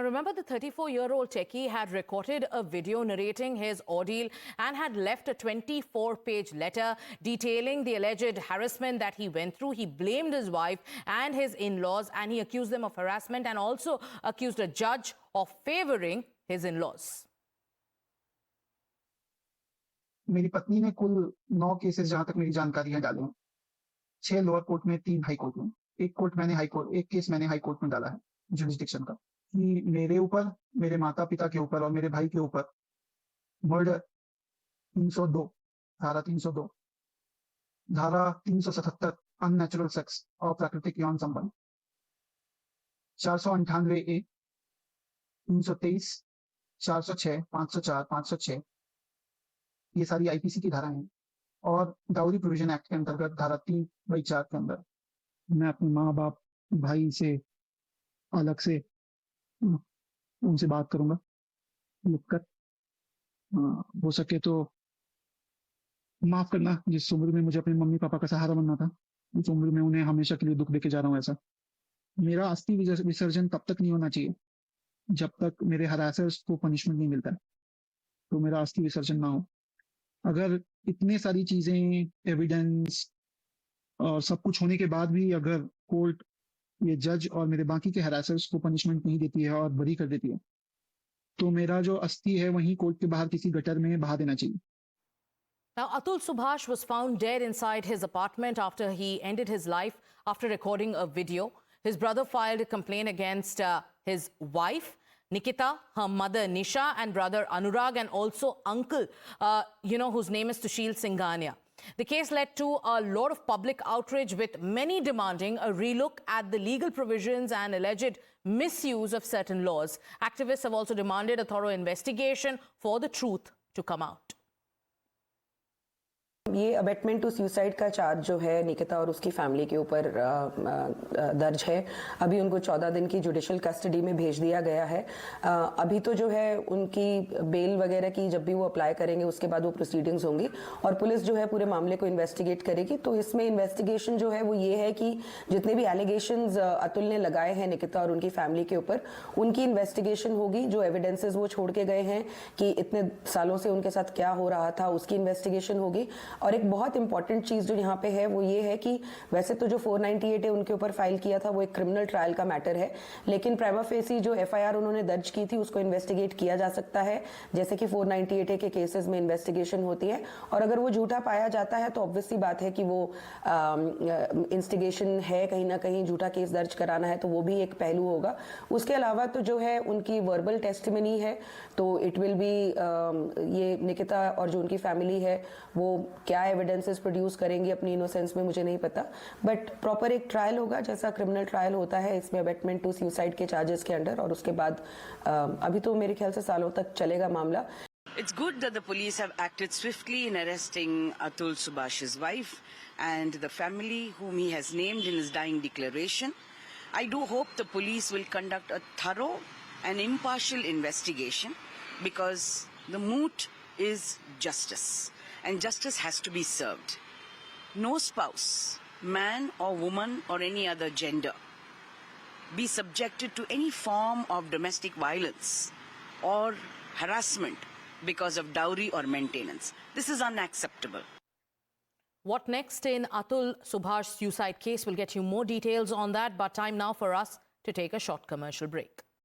remember, the 34-year-old techie had recorded a video narrating his ordeal and had left a 24-page letter detailing the alleged harassment that he went through. He blamed his wife and his in-laws, and he accused them of harassment and also accused a judge of favoring his in-laws. मेरी पत्नी ने कुल 9 cases जहां तक मेरी जानकारी है डाले हैं। 6 लोअर कोर्ट में, 3 हाई कोर्ट में। एक केस मैंने हाई कोर्ट में डाला है जुरिस्डिक्शन का, कि मेरे ऊपर, मेरे माता पिता के ऊपर और मेरे भाई के ऊपर मर्डर 302, धारा 302, धारा 377 अननेचुरल सेक्स और प्राकृतिक यौन संबंध, 498 ए, 323, 406, 504, 506 ये सारी आईपीसी की धारा हैं। और डाउरी प्रोविजन एक्ट के अंतर्गत धारा 3/4 के अंदर मैं अपने माँ बाप भाई से अलग से उनसे बात करूंगा लिखकर। हो सके तो माफ करना, जिस उम्र में मुझे अपने मम्मी पापा का सहारा बनना था, उस उम्र में उन्हें हमेशा के लिए दुख देके जा रहा हूँ। ऐसा मेरा अस्थि विसर्जन तब तक नहीं होना चाहिए जब तक मेरे हरासर्स को पनिशमेंट नहीं मिलता है, तो मेरा अस्थि विसर्जन ना हो। अगर इतने सारी चीजें, एविडेंस और सब कुछ होने के बाद भी अगर कोर्ट, ये जज और मेरे बाकी के हरासर्स को पनिशमेंट नहीं देती है और बरी कर देती है, तो मेरा जो अस्थि है वहीं कोर्ट के बाहर किसी गटर में बहा देना चाहिए। Now, Atul Subhash was found dead inside his apartment after he ended his life after recording a video. His brother filed a complaint against his wife, Nikita, her mother Nisha, and brother Anurag, and also uncle, whose name is Tushil Singhania. The case led to a lot of public outrage, with many demanding a relook at the legal provisions and alleged misuse of certain laws. Activists have also demanded a thorough investigation for the truth to come out. ये abetment to suicide का charge जो है निकिता और उसकी family के ऊपर दर्ज है। अभी उनको 14 दिन की जुडिशियल कस्टडी में भेज दिया गया है। अभी तो जो है उनकी बेल वगैरह की जब भी वो अप्लाई करेंगे उसके बाद वो प्रोसीडिंग्स होंगी और पुलिस जो है पूरे मामले को इन्वेस्टिगेट करेगी। तो इसमें इन्वेस्टिगेशन जो है वो ये है कि जितने भी एलिगेशंस अतुल ने लगाए हैं निकिता और उनकी फैमिली के ऊपर, उनकी इन्वेस्टिगेशन होगी। जो एविडेंसेस वो छोड़ के गए हैं कि इतने सालों से उनके साथ क्या हो रहा था, उसकी इन्वेस्टिगेशन होगी। और एक बहुत इंपॉर्टेंट चीज जो यहाँ पे है वो ये है कि वैसे तो जो 498 है उनके ऊपर फाइल किया था वो एक क्रिमिनल ट्रायल का मैटर है, लेकिन प्राइमा फेसी जो एफआईआर उन्होंने दर्ज की थी उसको इन्वेस्टिगेट किया जा सकता है, जैसे कि 498 के केसेस में इन्वेस्टिगेशन होती है। और अगर वो झूठा पाया जाता है तो ऑब्वियसली बात है कि वो इंस्टिगेशन है, कहीं ना कहीं झूठा केस दर्ज कराना है, तो वो भी एक पहलू होगा। उसके अलावा तो जो है उनकी वर्बल टेस्टिमनी है, तो इट विल बी ये निकिता और जो उनकी फैमिली है वो क्या एविडेंसेस प्रोड्यूस करेंगी अपनी इनोसेंस में मुझे नहीं पता, बट प्रॉपर एक ट्रायल होगा जैसा क्रिमिनल ट्रायल होता है इसमें अबेटमेंट टू सुसाइड के चार्जेस के अंडर। और उसके बाद अभी तो मेरे ख्याल से सालों तक चलेगा मामला। It's good that the police have acted swiftly in arresting Atul Subhash's wife and the family whom he has named in his dying declaration. I do hope the police will conduct a thorough and impartial investigation, because the moot is justice, and justice has to be served. No spouse, man or woman or any other gender, be subjected to any form of domestic violence or harassment because of dowry or maintenance. This is unacceptable. What next in Atul Subhash's suicide case? We'll get you more details on that, but time now for us to take a short commercial break.